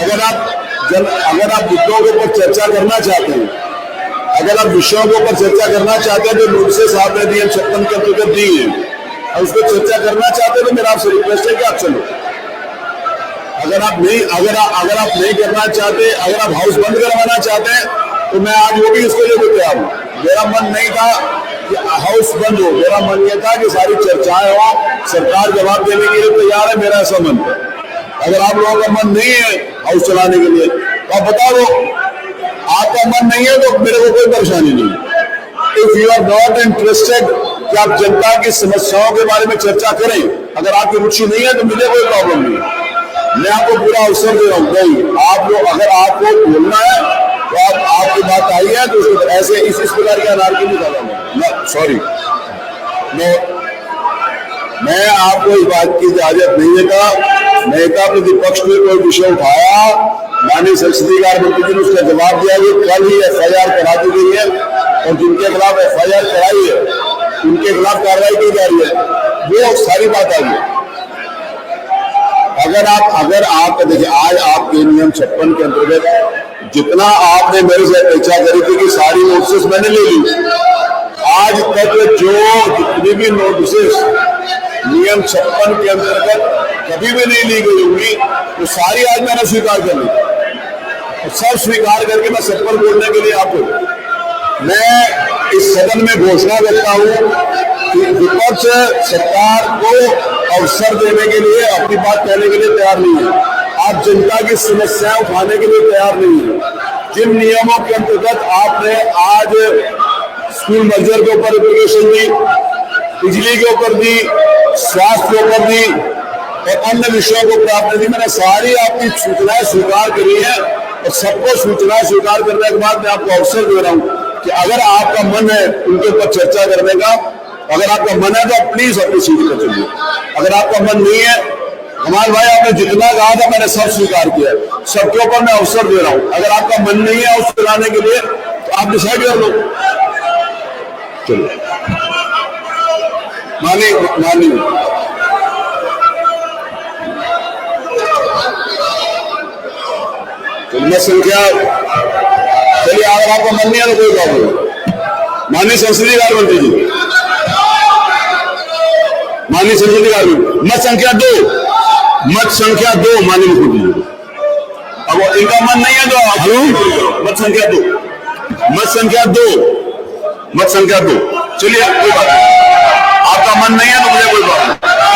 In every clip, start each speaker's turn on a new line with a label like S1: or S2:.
S1: अगर आप मुद्दों के ऊपर चर्चा करना चाहते हैं, अगर आप विषयों के ऊपर चर्चा करना चाहते हैं, तो नोटिस आपने नियम 56 के अंतर्गत दी है और उस पर चर्चा करना चाहते हैं, तो मेरा आपसे रिक्वेस्ट है कि आप चलो। अगर आप नहीं करना चाहते, अगर आप हाउस बंद करवाना चाहते हैं, तो मैं आज वो भी इसके लिए तैयार हूँ। मेरा मन नहीं था कि हाउस बंद हो, मेरा मन यह था कि सारी चर्चाएं हो, सरकार जवाब देने के लिए तैयार है, मेरा ऐसा मन था। अगर आप लोगों का मन नहीं है हाउस चलाने के लिए तो आप बता दो, आपका मन नहीं है तो मेरे को कोई परेशानी नहीं। If you are not interested कि आप जनता की समस्याओं के बारे में चर्चा करें, अगर आपकी रुचि नहीं है तो मुझे कोई प्रॉब्लम नहीं है। मैं आपको पूरा अवसर दे रहा हूँ। नहीं, आप लोग अगर आपको बोलना है तो आपकी बात आई है तो ऐसे इस प्रकार की अनारकी नहीं करूंगा। सॉरी, मैं आपको इस बात की इजाजत नहीं देता। नेता प्रतिपक्ष ने कोई विषय उठाया, माननीय संसदीय कार्य मंत्री जी ने उसका जवाब दिया कि कल ही FIR करा दी गई है और जिनके खिलाफ FIR कराई है उनके खिलाफ कार्रवाई की जा रही है। वो सारी बात आ गई। अगर आप देखिए, आज आपके नियम 56 के अंतर्गत जितना आपने मेरे से अपेक्षा करी थी कि सारी नोटिस मैंने ले ली, आज तक जो जितनी भी नोटिस नियम 56 के अंतर्गत कभी भी नहीं ली गई होंगी, तो सारी आज मैंने स्वीकार कर ली। तो सब स्वीकार करके मैं सब पर बोलने के लिए आपको मैं इस सदन में घोषणा करता हूं कि विपक्ष सरकार को अवसर देने के लिए, अपनी बात कहने के लिए तैयार नहीं है। आप जनता की समस्याएं उठाने के लिए तैयार नहीं है। जिन नियमों के अंतर्गत आपने आज स्कूल मर्जर के ऊपर एप्लीकेशन दी, बिजली के ऊपर दी, स्वास्थ्य के ऊपर दी और अन्य विषयों को प्राप्त दी, मैंने सारी आपकी सूचनाएं स्वीकार करी है और सबको सूचनाएं स्वीकार करने के बाद मैं आपको अवसर दे रहा हूं कि अगर आपका मन है उनके ऊपर चर्चा करने का, अगर आपका मन है तो प्लीज अपनी सीट पर चलिए। अगर आपका मन नहीं है, हमारे भाई आपने जितना कहा था मैंने सब स्वीकार किया, सबके ऊपर मैं अवसर दे रहा हूं। अगर आपका मन नहीं है उस चलाने के लिए तो आप डिसाइड कर लो। चलो मानी मैं संख्या, चलिए अगर आपका मन नहीं है तो कोई प्रॉब्लम। माननीय संसदीय कार्य मंत्री जी, माननीय संसदीय कार्य मंत्री, मत संख्या 2 माननीय मुख्यमंत्री जी। अब इनका मन नहीं है तो मत संख्या 2, चलिए कोई बात नहीं। आपका मन नहीं है तो मुझे कोई प्रॉब्लम।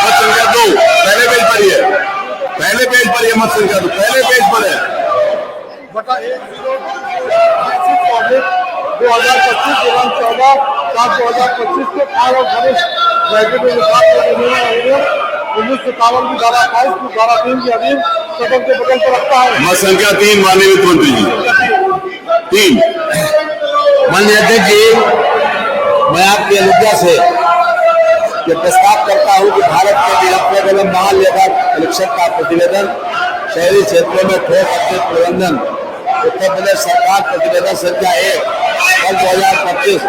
S1: मत संख्या 2 पहले पेज पर ही है, मत संख्या 2 पहले पेज पर है।
S2: 2025 के कार्य वरिष्ठ वैज्ञानिक विभाग 1957 की धारा 28 की धारा 3 के अधीन सदन के बगल पर रखता है।
S1: मत संख्या 3 माननीय वित्त मंत्री जी। 3
S3: माननीय अध्यक्ष जी, मैं आपकी अनुज्ञा से ये प्रस्ताव करता हूं कि भारत के निरंतर एवं महालेखा परीक्षक का प्रतिवेदन शहरी क्षेत्रों में ठोस अपशिष्ट प्रबंधन उत्तर प्रदेश सरकार प्रतिवेदन संख्या 1 2025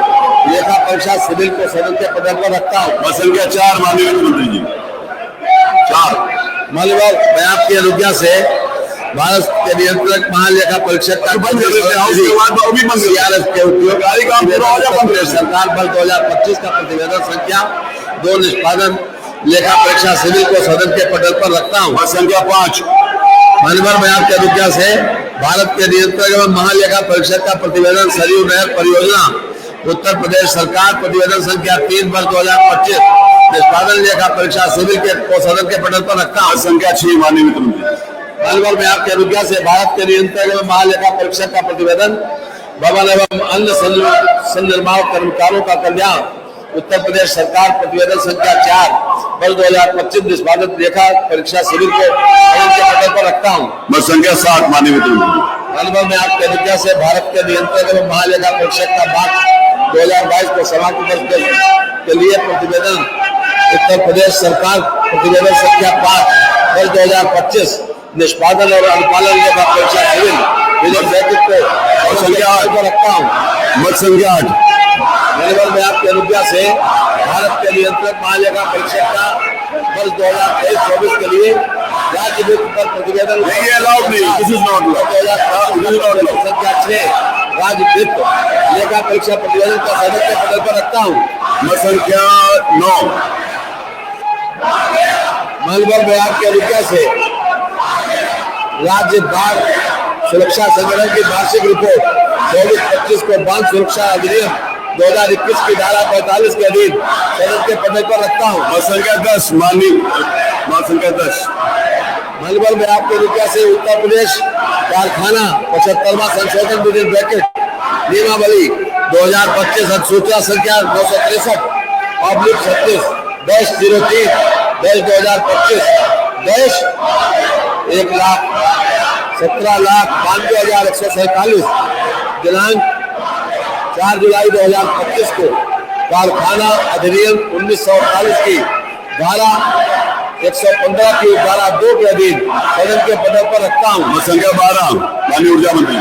S3: लेखा परीक्षा सिविल को सदन के पटल पर रखता हूँ।
S1: मत संख्या 4 माननीय वित्त मंत्री जी।
S3: 4 माननीय, मैं आपकी अनुज्ञा से भारत के नियंत्रक महालेखा परीक्षक का CRS के उपयोग सरकार बल 2025 का प्रतिवेदन संख्या 2 निष्पादन लेखा परीक्षा सिविल को सदन के पटल पर रखता हूँ।
S1: मत संख्या 5
S3: माननीय, मैं आपकी अनुज्ञा से भारत के नियंत्रक एवं महालेखा परीक्षक का प्रतिवेदन सरयू नहर परियोजना उत्तर प्रदेश सरकार प्रतिवेदन संख्या 3 वर्ष 2025 निष्पादन लेखा परीक्षा सिविल को सदन के पटल पर रखता हूँ।
S1: संख्या 6 माननीय वित्त मंत्री।
S3: माननीय, मैं आपकी अनुज्ञा से भारत के नियंत्रक एवं महालेखा परीक्षक का प्रतिवेदन भवन एवं अन्य संनिर्माण कर्मचारियों का कल्याण उत्तर प्रदेश सरकार प्रतिवेदन संख्या 4 वर्ष 2025 निष्पादित लेखा परीक्षा सिविल को सदन के पटल पर रखता हूँ।
S1: मत संख्या 7 माननीय वित्त मंत्री।
S3: माननीय, मैं आपकी अनुज्ञा से भारत के नियंत्रक एवं महालेखा परीक्षक का मार्च 2022 को समाप्त के लिए प्रतिवेदन उत्तर प्रदेश सरकार प्रतिवेदन संख्या 5 वर्ष 2025 निष्पादन और अनुपालन लेखा परीक्षा सिविल को संख्या 8 पर रखता हूँ।
S1: मत संख्या 8
S3: माननीय, मैं आपकी अनुज्ञा से भारत के नियंत्रक महालेखा परीक्षक का वर्ष 2023-24 के लिए राज्य वित्त पर प्रतिवेदन
S1: नहीं, ये अलाउड नहीं, दिस इज नॉट अलाउड।
S3: संख्या 6 राज्य वित्त लेखा परीक्षा प्रतिवेदन का सदन के पटल पर रखता हूँ।
S1: मैं संख्या 9
S3: मनोबल विभाग की अनुज्ञा से राज्य बाढ़ सुरक्षा संगठन की वार्षिक रिपोर्ट 24-25 को बांध सुरक्षा अधिनियम 2021 की धारा 45 के अधीन सदन के पटल पर रखता हूँ।
S1: मैं संख्या 10 मैं संख्या 10
S3: मनोबल विभाग की अनुज्ञा से उत्तर प्रदेश कारखाना 75वां संशोधन विदिन ब्रैकेट नियमावली 2025 अधिसूचना संख्या 963-03-2025 1,17,92,147 दिनांक 4 जुलाई 2025 को कारखाना अधिनियम 1948 की धारा 115 की धारा 2 के अधीन सदन के पटल पर रखता हूँ।
S1: मैं संख्या 12 माननीय ऊर्जा मंत्री।